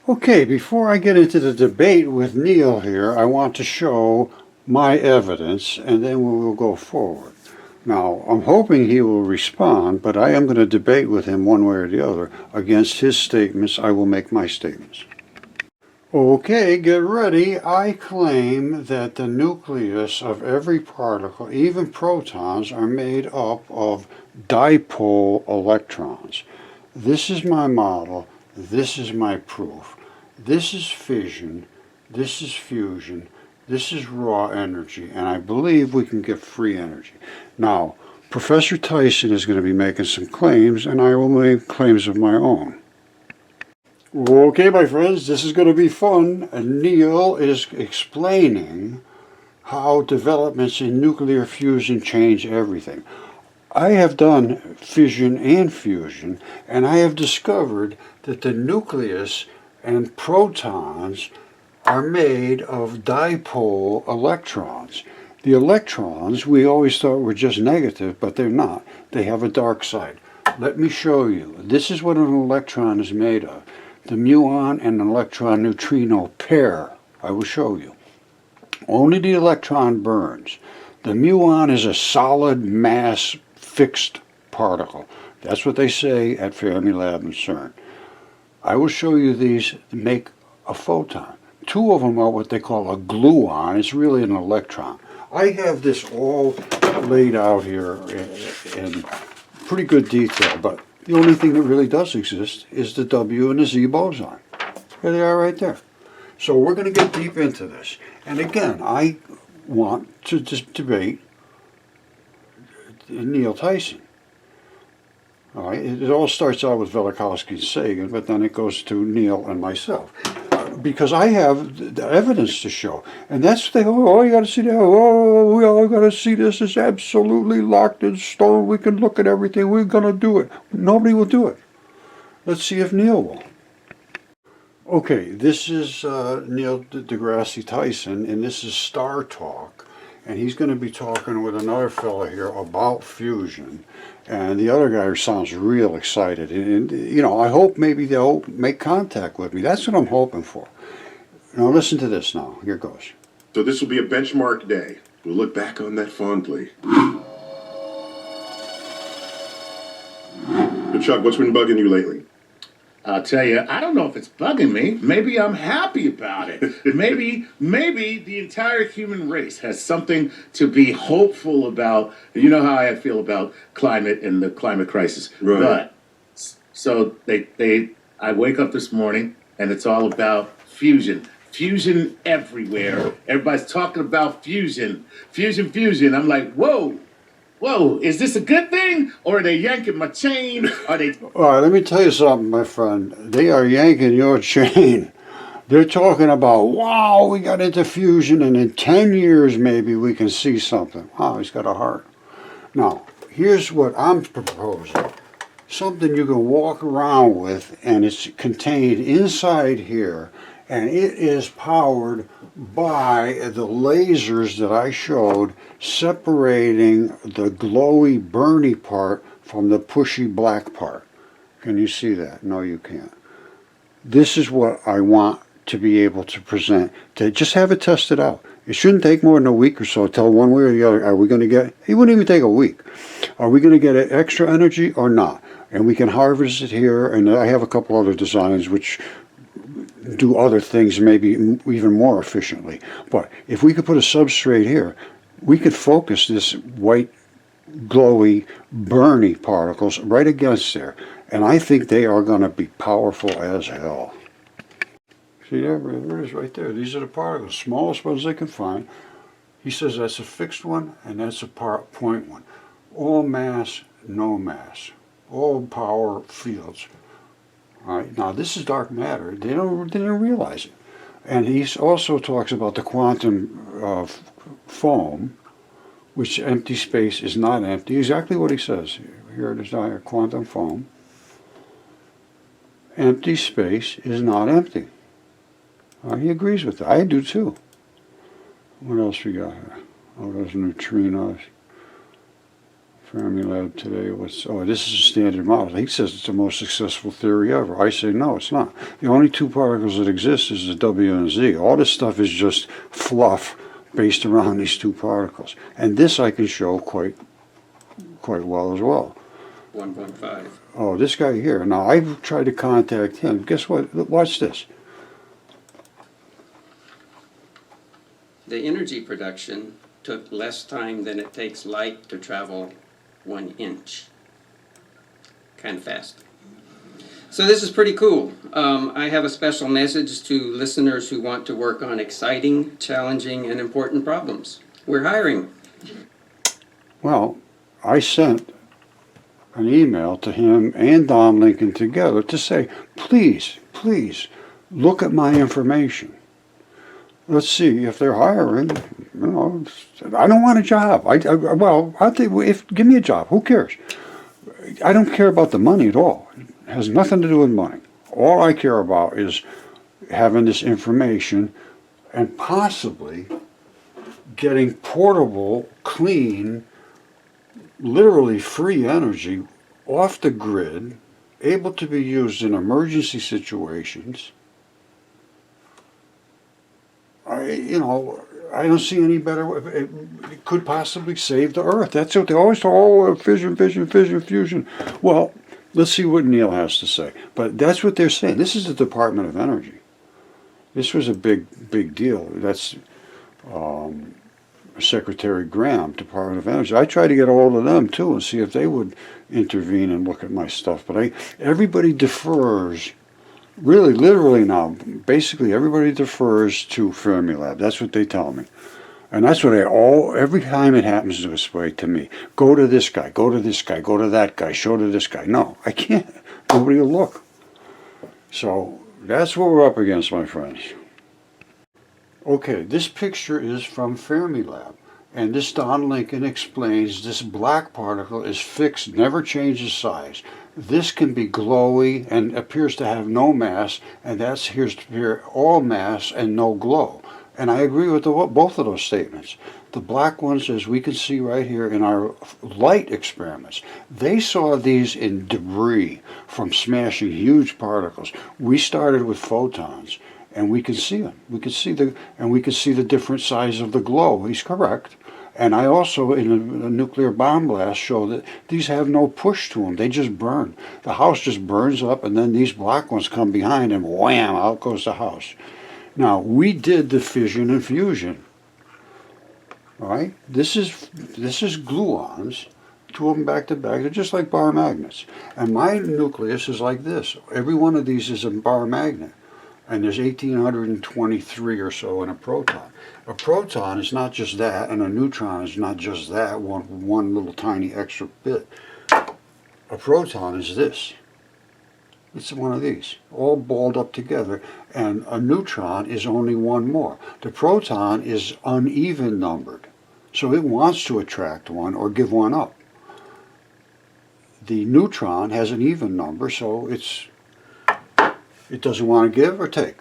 Okay, before I get into the debate with Neil here, I want to show my evidence and then we will go forward. Now, I'm hoping he will respond, but I am going to debate with him one way or the other. Against his statements, I will make my statements. Okay, get ready. I claim that the nucleus of every particle, even protons, are made up of dipole electrons. This is my model. This is my proof. This is fission. This is fusion. This is raw energy. And I believe we can get free energy. Now, Professor Tyson is going to be making some claims, and I will make claims of my own. Okay, my friends, this is going to be fun. Neil is explaining how developments in nuclear fusion change everything. I have done fission and fusion, and I have discovered that the nucleus and protons are made of dipole electrons. The electrons we always thought were just negative, but they're not. They have a dark side. Let me show you. This is what an electron is made of. The muon and an electron neutrino pair. I will show you. Only the electron burns. The muon is a solid mass fixed particle. That's what they say at Fermilab and CERN. I will show you these make a photon. Two of them are what they call a gluon. It's really an electron. I have this all laid out here in pretty good detail, but the only thing that really does exist is the W and the Z boson. There they are right there. So we're going to get deep into this. And again, I want to just debate Neil Tyson. All right, it all starts out with Velikovsky and Sagan, but then it goes to Neil and myself. Because I have the evidence to show. And that's the, oh, you got to see that. Oh, we all got to see this. It's absolutely locked in stone. We can look at everything. We're going to do it. Nobody will do it. Let's see if Neil will. Okay, this is Neil Degrasse Tyson, and this is Star Talk. And he's going to be talking with another fellow here about fusion. And the other guy sounds real excited. And you know, I hope maybe they'll make contact with me. That's what I'm hoping for. Now listen to this now. Here goes. So this will be a benchmark day. We'll look back on that fondly. But Chuck, what's been bugging you lately? I'll tell you, I don't know if it's bugging me. Maybe I'm happy about it. maybe the entire human race has something to be hopeful about. You know how I feel about climate and the climate crisis. Right. But so I wake up this morning and it's all about fusion. Fusion everywhere. Everybody's talking about fusion. Fusion. I'm like, whoa, is this a good thing? Or are they yanking my chain? Are they... All right, let me tell you something, my friend. They are yanking your chain. They're talking about, wow, we got into fusion, and in 10 years maybe we can see something. Wow, he's got a heart. Now, here's what I'm proposing. Something you can walk around with, and it's contained inside here, and it is powered by the lasers that I showed separating the glowy, burny part from the pushy black part. Can you see that? No, you can't. This is what I want to be able to present, to just have it tested out. It shouldn't take more than a week or so to tell one way or the other, are we going to get, it wouldn't even take a week. Are we going to get extra energy or not? And we can harvest it here, and I have a couple other designs which do other things maybe even more efficiently. But if we could put a substrate here, we could focus this white, glowy, burny particles right against there. And I think they are going to be powerful as hell. See there? There it is right there. These are the particles, smallest ones they can find. He says that's a fixed one and that's a point one. All mass, no mass. All power fields. All right, now this is dark matter. They didn't realize it. And he also talks about the quantum foam, which empty space is not empty. Exactly what he says. Here it is down here, quantum foam. Empty space is not empty. He agrees with that. I do too. What else we got here? Oh, those neutrinos. Fermilab today was, oh, this is a standard model. He says it's the most successful theory ever. I say no, it's not. The only two particles that exist is the W and Z. All this stuff is just fluff based around these two particles. And this I can show quite well as well. 1.5. Oh, this guy here. Now, I've tried to contact him. Guess what? Watch this. The energy production took less time than it takes light to travel 1 inch. Kind of fast. So this is pretty cool. I have a special message to listeners who want to work on exciting, challenging, and important problems. We're hiring. Well, I sent an email to him and Don Lincoln together to say, please, please, look at my information. Let's see if they're hiring. You know, I don't want a job. Well, I'll tell you, give me a job. Who cares? I don't care about the money at all. It has nothing to do with money. All I care about is having this information and possibly getting portable, clean, literally free energy off the grid, able to be used in emergency situations. I don't see any better way. It could possibly save the Earth. That's what they always talk, oh, fission, fission, fission, fusion. Well, let's see what Neil has to say. But that's what they're saying. This is the Department of Energy. This was a big deal. That's Secretary Graham, Department of Energy. I tried to get a hold of them too and see if they would intervene and look at my stuff. But everybody defers. Really, literally now, basically everybody defers to Fermilab. That's what they tell me. And that's what every time it happens this way to me. Go to this guy, go to this guy, go to that guy, show to this guy. No, I can't. Nobody will look. So that's what we're up against, my friends. Okay, this picture is from Fermilab. And this Don Lincoln explains this black particle is fixed, never changes size. This can be glowy and appears to have no mass, and that's here's to appear all mass and no glow. And I agree with both of those statements. The black ones, as we can see right here in our light experiments, they saw these in debris from smashing huge particles. We started with photons, and we can see them. We can see the different size of the glow. He's correct. And I also, in a nuclear bomb blast, show that these have no push to them. They just burn. The house just burns up, and then these black ones come behind, and wham, out goes the house. Now, we did the fission and fusion. All right? This is gluons, two of them back to back. They're just like bar magnets. And my nucleus is like this. Every one of these is a bar magnet. And there's 1,823 or so in a proton. A proton is not just that, and a neutron is not just that, one little tiny extra bit. A proton is this. It's one of these, all balled up together, and a neutron is only one more. The proton is uneven numbered, so it wants to attract one or give one up. The neutron has an even number, so it doesn't want to give or take.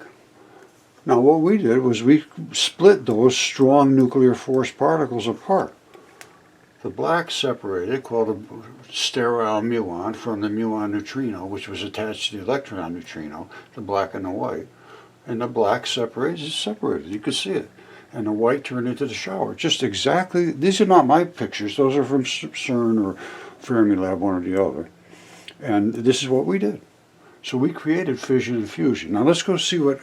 Now what we did was we split those strong nuclear force particles apart. The black separated, called a sterile muon, from the muon neutrino, which was attached to the electron neutrino, the black and the white. And the black separated. You could see it. And the white turned into the shower. Just exactly, these are not my pictures, those are from CERN or Fermilab, one or the other. And this is what we did. So we created fission and fusion. Now let's go see what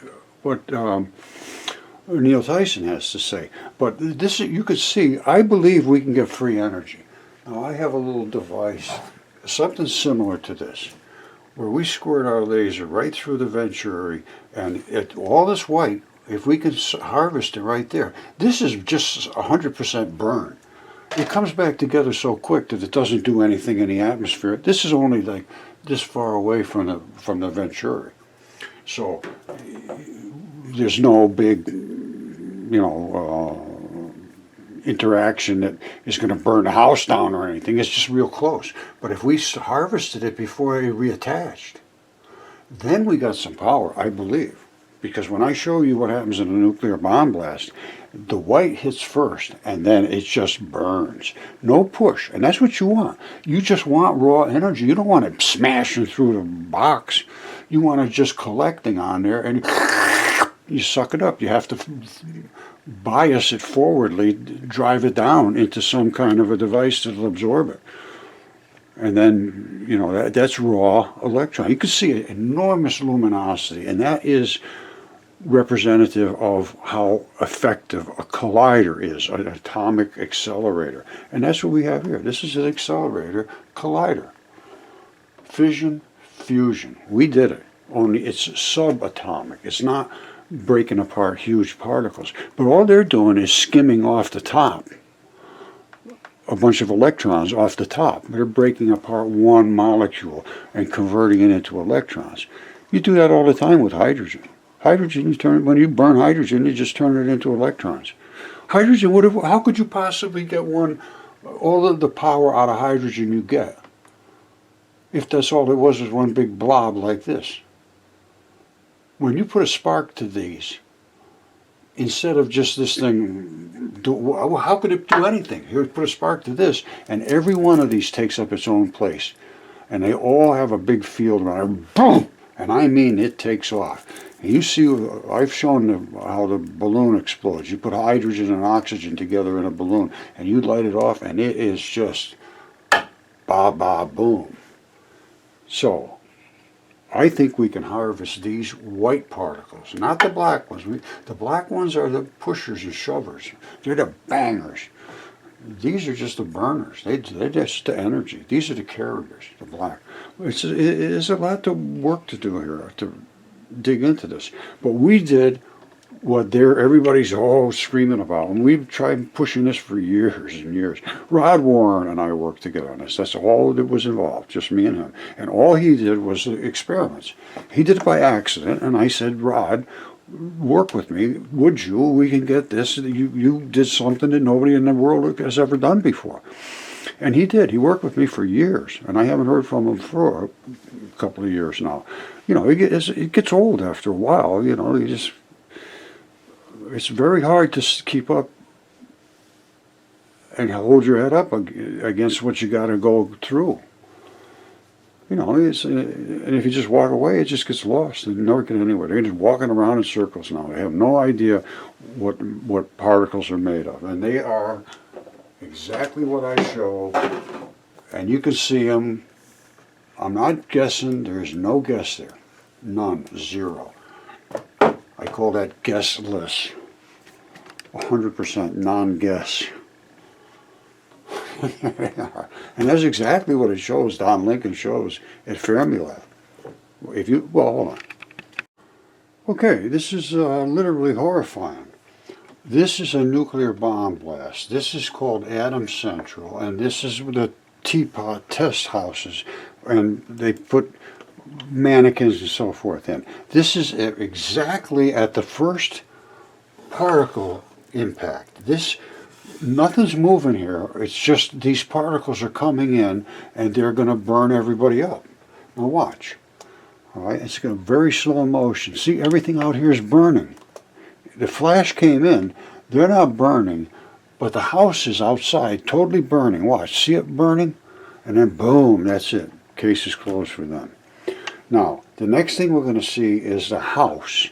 Neil Tyson has to say. But this, you could see, I believe we can get free energy. Now I have a little device, something similar to this, where we squirt our laser right through the venturi, and all this white, if we can harvest it right there, this is just 100% burn. It comes back together so quick that it doesn't do anything in the atmosphere. This is only like this far away from the venturi. So there's no big, interaction that is going to burn the house down or anything. It's just real close. But if we harvested it before it reattached, then we got some power, I believe. because when I show you what happens in a nuclear bomb blast, the white hits first and then it just burns. No push, and that's what you want. You just want raw energy. You don't want it smashing through the box. You want it just collecting on there, and you suck it up. You have to bias it forwardly, drive it down into some kind of a device that'll absorb it. And then, you know, that's raw electron. You can see enormous luminosity, and that is representative of how effective a collider is, an atomic accelerator. And that's what we have here. This is an accelerator collider. Fission, fusion. We did it, only it's subatomic. It's not breaking apart huge particles. But all they're doing is skimming off the top a bunch of electrons off the top. They're breaking apart one molecule and converting it into electrons. You do that all the time with hydrogen. Hydrogen, when you burn hydrogen, you just turn it into electrons. Hydrogen, how could you possibly get all of the power out of hydrogen you get if that's all it was one big blob like this? When you put a spark to these, instead of just this thing, how could it do anything? Here, put a spark to this, and every one of these takes up its own place. And they all have a big field around it. Boom! And I mean, it takes off. And you see, I've shown how the balloon explodes. You put hydrogen and oxygen together in a balloon, and you light it off, and it is just ba-ba-boom. So, I think we can harvest these white particles, not the black ones. The black ones are the pushers and shovers. They're the bangers. These are just the burners. They're just the energy. These are the carriers, the black. It's a lot of work to do here to dig into this. But we did what everybody's all screaming about. And we've tried pushing this for years and years. Rod Warren and I worked together on this. That's all that was involved, just me and him. And all he did was experiments. He did it by accident, and I said, Rod, work with me, would you? We can get this. You did something that nobody in the world has ever done before. And he did. He worked with me for years, and I haven't heard from him for a couple of years now. You know, it gets old after a while. You know, it's very hard to keep up and hold your head up against what you got to go through. You know, and if you just walk away, it just gets lost and never get anywhere. They're just walking around in circles now. They have no idea what particles are made of, and they are exactly what I show. And you can see them. I'm not guessing. There's no guess there. None. Zero. I call that guessless. 100% non-guess. And that's exactly what it shows, Don Lincoln shows at Fermilab. Hold on. Okay, this is literally horrifying. This is a nuclear bomb blast. This is called Atom Central, and this is the teapot test houses, and they put mannequins and so forth in. This is exactly at the first particle impact. Nothing's moving here. It's just these particles are coming in, and they're going to burn everybody up. Now watch. All right, it's going to very slow motion. See, everything out here is burning. The flash came in. They're not burning, but the house is outside, totally burning. Watch. See it burning? And then boom, that's it. Case is closed for them. Now, the next thing we're going to see is the house.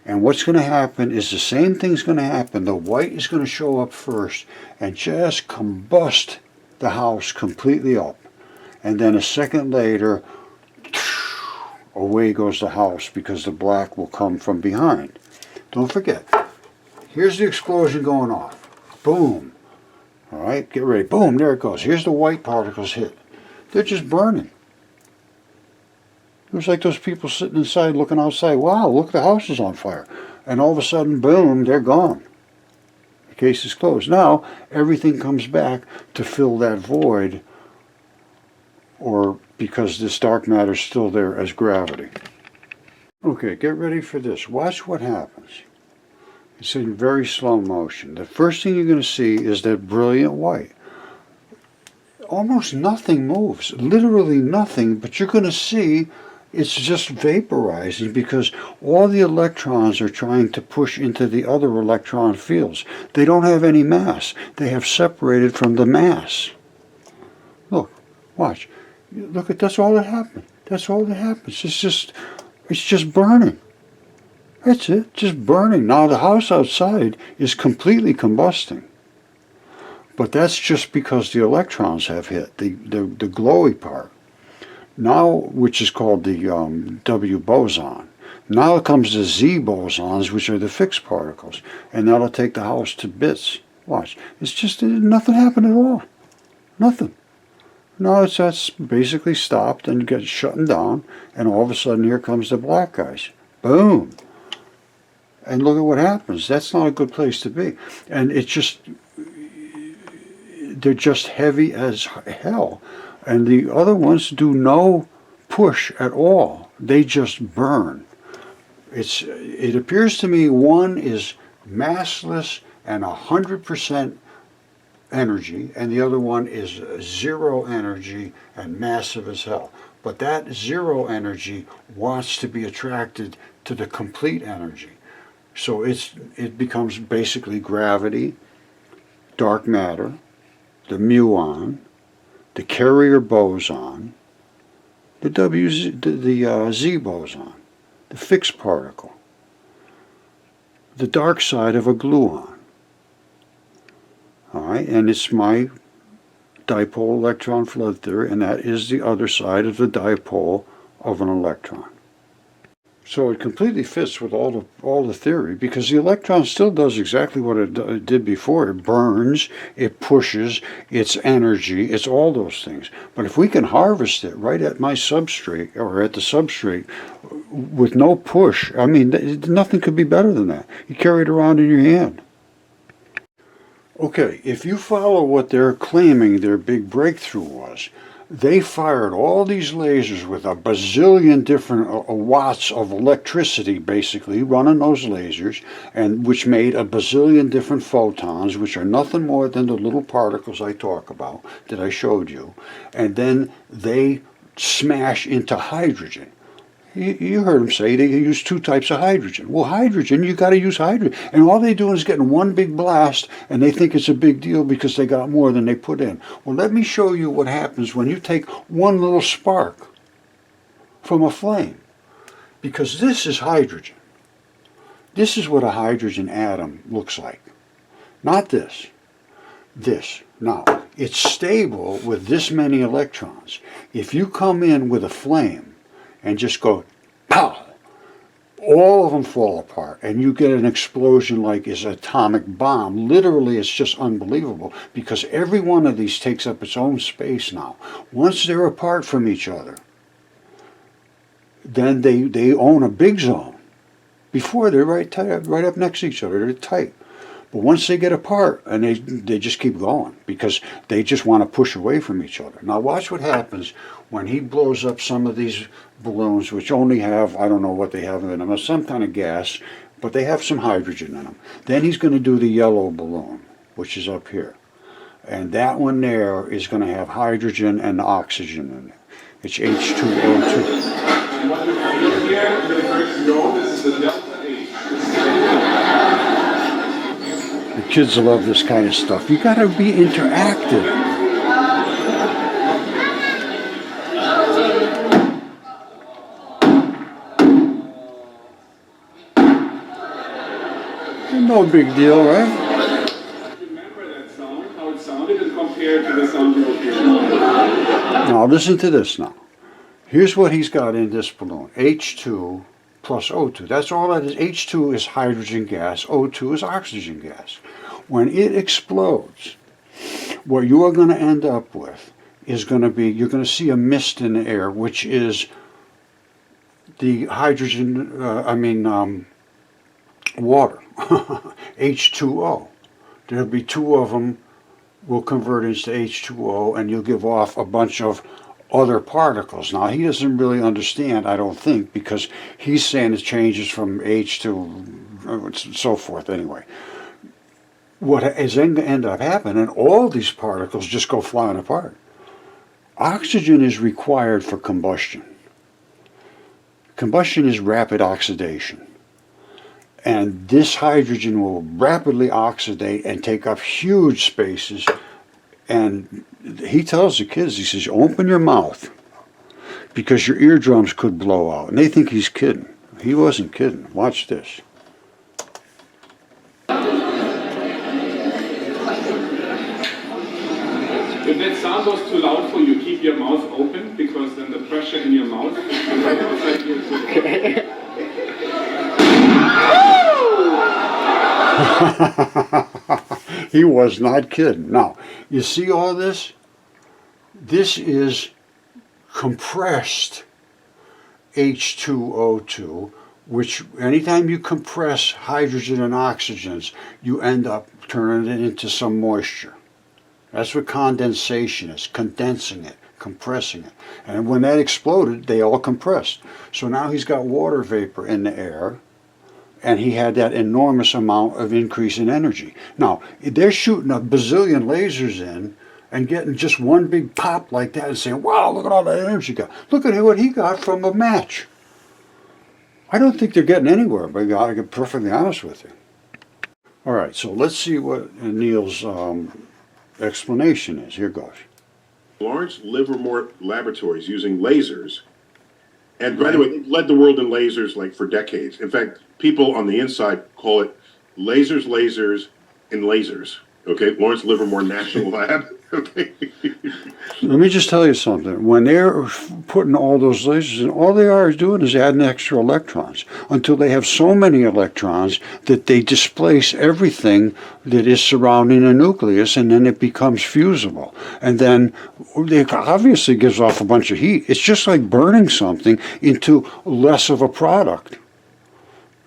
And what's going to happen is the same thing's going to happen. The white is going to show up first and just combust the house completely up. And then a second later, away goes the house because the black will come from behind. Don't forget, here's the explosion going off. Boom. All right, get ready. Boom, there it goes. Here's the white particles hit. They're just burning. It was like those people sitting inside looking outside. Wow, look, the house is on fire. And all of a sudden, boom, they're gone. The case is closed. Now, everything comes back to fill that void, or because this dark matter is still there as gravity. Okay, get ready for this. Watch what happens. It's in very slow motion. The first thing you're going to see is that brilliant white. Almost nothing moves, literally nothing, but you're going to see It's just vaporizing because all the electrons are trying to push into the other electron fields. They don't have any mass. They have separated from the mass. Look, watch. Look at, that's all that happened. That's all that happens. It's just burning. That's it, just burning. Now the house outside is completely combusting. But that's just because the electrons have hit, the glowy part. Now, which is called the W boson. Now comes the Z bosons, which are the fixed particles. And that'll take the house to bits. Watch. It's just, nothing happened at all. Nothing. No, that's basically stopped and gets shutting down. And all of a sudden, here comes the black guys. Boom. And look at what happens. That's not a good place to be. And it's just, they're just heavy as hell. And the other ones do no push at all. They just burn. It appears to me one is massless and 100% energy, and the other one is zero energy and massive as hell. But that zero energy wants to be attracted to the complete energy. So it becomes basically gravity, dark matter, the muon, the carrier boson, the Z boson, the fixed particle, the dark side of a gluon. All right, and it's my dipole electron flood theory, and that is the other side of the dipole of an electron. So it completely fits with all the theory, because the electron still does exactly what it did before. It burns, it pushes, it's energy, it's all those things. But if we can harvest it right at my substrate, or at the substrate, with no push, I mean, nothing could be better than that. You carry it around in your hand. Okay, if you follow what they're claiming their big breakthrough was, they fired all these lasers with a bazillion different watts of electricity, basically, running those lasers, and which made a bazillion different photons, which are nothing more than the little particles I talk about, that I showed you. And then they smash into hydrogen. You heard them say they use two types of hydrogen. Well, hydrogen, you got to use hydrogen. And all they do is getting one big blast, and they think it's a big deal because they got more than they put in. Well, let me show you what happens when you take one little spark from a flame. Because this is hydrogen. This is what a hydrogen atom looks like. Not this. This. Now, it's stable with this many electrons. If you come in with a flame, and just go, pow! All of them fall apart, and you get an explosion like is an atomic bomb. Literally, it's just unbelievable, because every one of these takes up its own space now. Once they're apart from each other, then they own a big zone. Before, they're right up next to each other, they're tight. But once they get apart, and they just keep going, because they just want to push away from each other. Now watch what happens when he blows up some of these balloons, which only have, I don't know what they have in them, some kind of gas, but they have some hydrogen in them. Then he's going to do the yellow balloon, which is up here. And that one there is going to have hydrogen and oxygen in it. It's H2O2. And what we see here, the first row, this is the delta H. The kids love this kind of stuff. You got to be interactive. No big deal, right? Remember that sound, how it sounded, and compare it to the sound you will hear. Now listen to this now. Here's what he's got in this balloon. H2 plus O2. That's all that is. H2 is hydrogen gas. O2 is oxygen gas. When it explodes, what you are going to end up with is going to be, you're going to see a mist in the air, which is the hydrogen, water, H2O. There'll be two of them will convert into H2O, and you'll give off a bunch of other particles. Now, he doesn't really understand, I don't think, because he's saying it changes from H to so forth anyway. What is going to end up happening, all these particles just go flying apart. Oxygen is required for combustion. Combustion is rapid oxidation. And this hydrogen will rapidly oxidate and take up huge spaces. And he tells the kids, he says, open your mouth because your eardrums could blow out. And they think he's kidding. He wasn't kidding. Watch this. If that sound was too loud for you, keep your mouth open because then the pressure in your mouth He was not kidding. Now, you see all this? This is compressed H2O2, which anytime you compress hydrogen and oxygens, you end up turning it into some moisture. That's what condensation is, condensing it, compressing it. And when that exploded, they all compressed. So now he's got water vapor in the air, and he had that enormous amount of increase in energy. Now, they're shooting a bazillion lasers in and getting just one big pop like that and saying, wow, look at all that energy he got. Look at what he got from a match. I don't think they're getting anywhere, but I gotta get perfectly honest with you. All right, so let's see what Neil's explanation is. Here goes. Lawrence Livermore Laboratories using lasers. And by the way, they've led the world in lasers like for decades. In fact, people on the inside call it lasers, lasers, and lasers. Okay, Lawrence Livermore National Lab. Okay. Let me just tell you something. When they're putting all those lasers in, all they are doing is adding extra electrons until they have so many electrons that they displace everything that is surrounding a nucleus, and then it becomes fusible. And then it obviously gives off a bunch of heat. It's just like burning something into less of a product.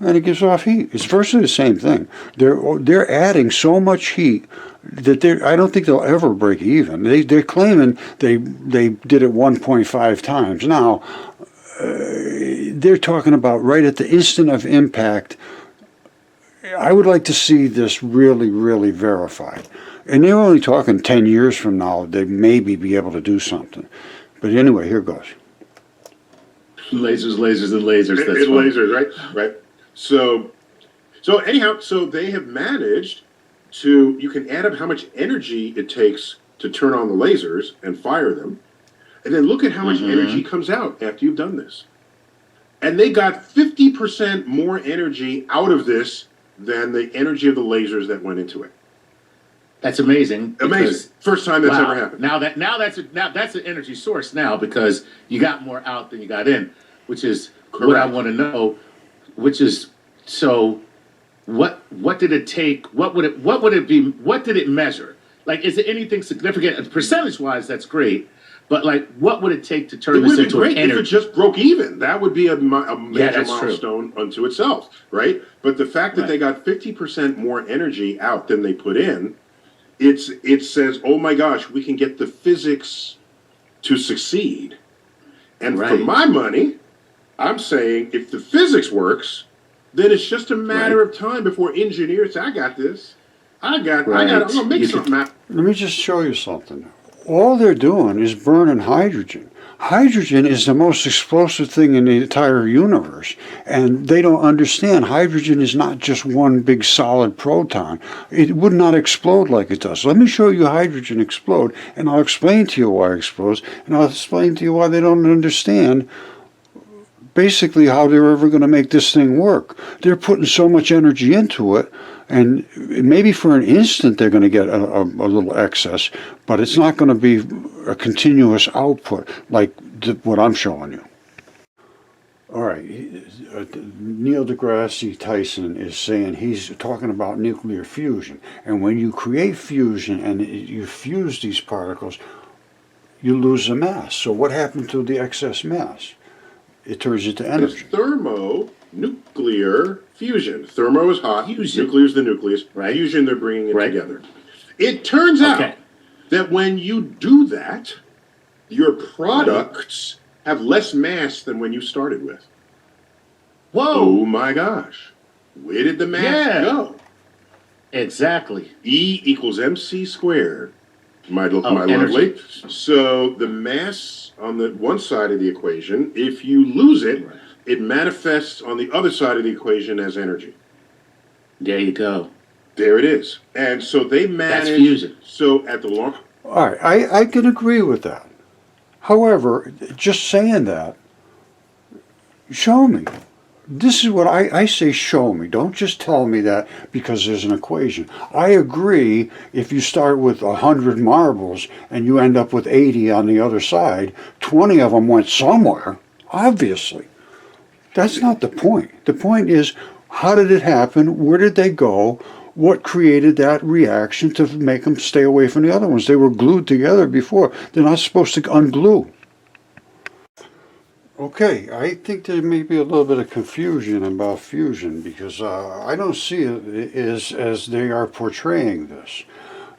And it gives off heat. It's virtually the same thing. They're adding so much heat that I don't think they'll ever break even. They're claiming they did it 1.5 times. Now, they're talking about right at the instant of impact. I would like to see this really, really verified. And they're only talking 10 years from now, they maybe be able to do something. But anyway, here goes. Lasers, lasers, and lasers. That's It's funny. lasers, right? Right. So anyhow, so they have managed to, you can add up how much energy it takes to turn on the lasers and fire them, and then look at how much energy comes out after you've done this. And they got 50% more energy out of this than the energy of the lasers that went into it. That's amazing. Amazing. First time that's ever happened. Now that's an energy source now because you got more out than you got in, which is what I want to know. Which is so. What did it take? What would it be? What did it measure? Like, is it anything significant? Percentage wise, that's great. But like, what would it take to turn this into an energy? If it just broke even. That would be a major that's milestone unto itself, right? But the fact that they got 50% more energy out than they put in, it says, oh my gosh, we can get the physics to succeed. And for my money, I'm saying if the physics works, then it's just a matter of time before engineers say, I got this. I'm going to make something happen. Let me just show you something. All they're doing is burning hydrogen. Hydrogen is the most explosive thing in the entire universe, and they don't understand hydrogen is not just one big solid proton. It would not explode like it does. Let me show you hydrogen explode, and I'll explain to you why it explodes, and I'll explain to you why they don't understand basically how they're ever going to make this thing work. They're putting so much energy into it, and maybe for an instant they're going to get a little excess, but it's not going to be a continuous output like what I'm showing you. All right, Neil Degrasse Tyson is saying, he's talking about nuclear fusion, and when you create fusion and you fuse these particles, you lose the mass. So what happened to the excess mass? It turns into energy. It's thermonuclear fusion. Thermo is hot. Nuclear is the nucleus. Fusion, they're bringing it together. It turns out that when you do that, your products have less mass than when you started with. Whoa! Oh my gosh. Where did the mass go? Exactly. E equals mc squared. My lovely. So the mass on the one side of the equation, if you lose it, it manifests on the other side of the equation as energy. There you go. There it is. And so they manage. That's fusion. So at the long. All right, I can agree with that. However, just saying that, show me. This is what I say, show me. Don't just tell me that because there's an equation. I agree if you start with 100 marbles and you end up with 80 on the other side, 20 of them went somewhere, obviously. That's not the point. The point is, how did it happen? Where did they go? What created that reaction to make them stay away from the other ones? They were glued together before. They're not supposed to unglue. Okay, I think there may be a little bit of confusion about fusion because I don't see it as they are portraying this.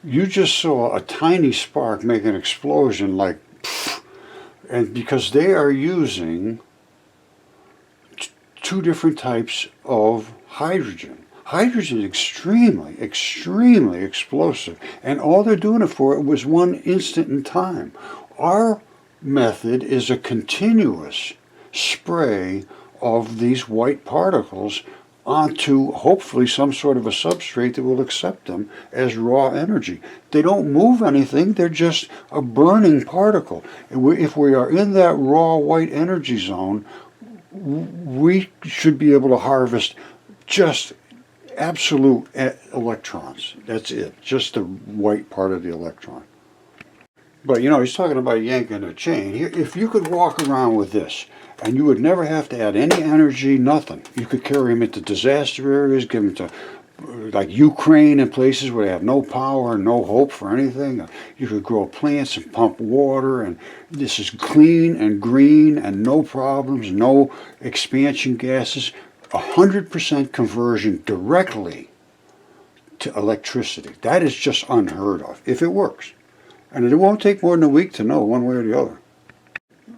You just saw a tiny spark make an explosion like, pfft, and because they are using two different types of hydrogen. Hydrogen is extremely, extremely explosive, and all they're doing it for was 1 instant in time. Our method is a continuous spray of these white particles onto hopefully some sort of a substrate that will accept them as raw energy. They don't move anything, they're just a burning particle. If we are in that raw white energy zone, we should be able to harvest just absolute electrons. That's it, just the white part of the electron. But you know, he's talking about yanking a chain. If you could walk around with this, and you would never have to add any energy, nothing. You could carry them into disaster areas, give them to like Ukraine and places where they have no power, no hope for anything. You could grow plants and pump water, and this is clean and green and no problems, no expansion gases. 100% conversion directly to electricity. That is just unheard of, if it works. And it won't take more than a week to know one way or the other.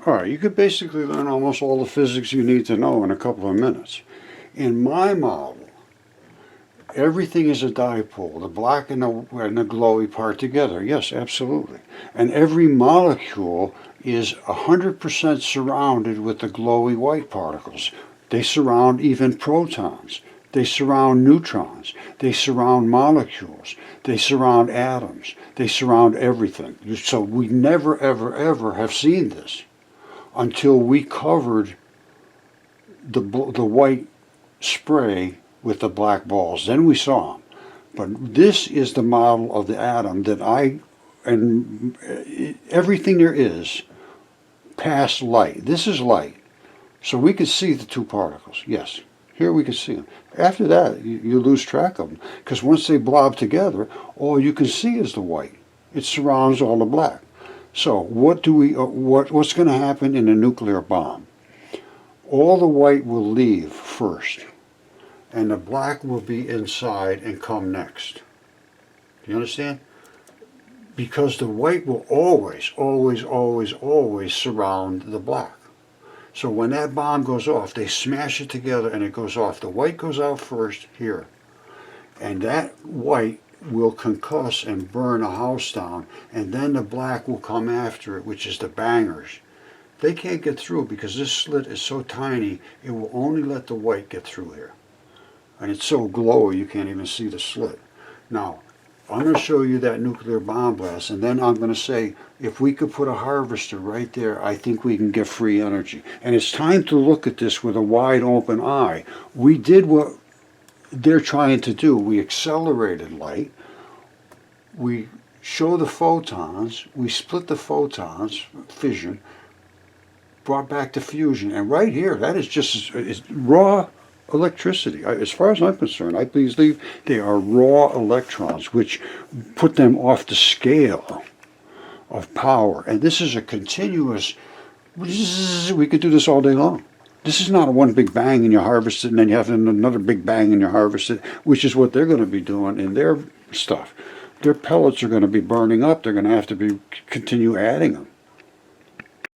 All right, you could basically learn almost all the physics you need to know in a couple of minutes. In my model, everything is a dipole, the black and the glowy part together. Yes, absolutely. And every molecule is 100% surrounded with the glowy white particles. They surround even protons. They surround neutrons. They surround molecules. They surround atoms. They surround everything. So we never, ever, ever have seen this until we covered the white spray with the black balls. Then we saw them. But this is the model of the atom that everything there is past light. This is light. So we could see the two particles, yes. Here we can see them. After that, you lose track of them, because once they blob together, all you can see is the white. It surrounds all the black. So what's going to happen in a nuclear bomb? All the white will leave first, and the black will be inside and come next. Do you understand? Because the white will always, always, always, always surround the black. So when that bomb goes off, they smash it together and it goes off. The white goes out first here. And that white will concuss and burn a house down. And then the black will come after it, which is the bangers. They can't get through because this slit is so tiny, it will only let the white get through here. And it's so glowy you can't even see the slit. Now, I'm going to show you that nuclear bomb blast, and then I'm going to say, if we could put a harvester right there, I think we can get free energy. And it's time to look at this with a wide open eye. We did what they're trying to do. We accelerated light. We show the photons. We split the photons, fission, brought back to fusion. And right here, that is just it's raw electricity. As far as I'm concerned, I believe they are raw electrons, which put them off the scale of power. And this is a continuous, we could do this all day long. This is not a one big bang and you harvest it and then you have another big bang and you harvest it, which is what they're going to be doing in their stuff. Their pellets are going to be burning up. They're going to have to continue adding them.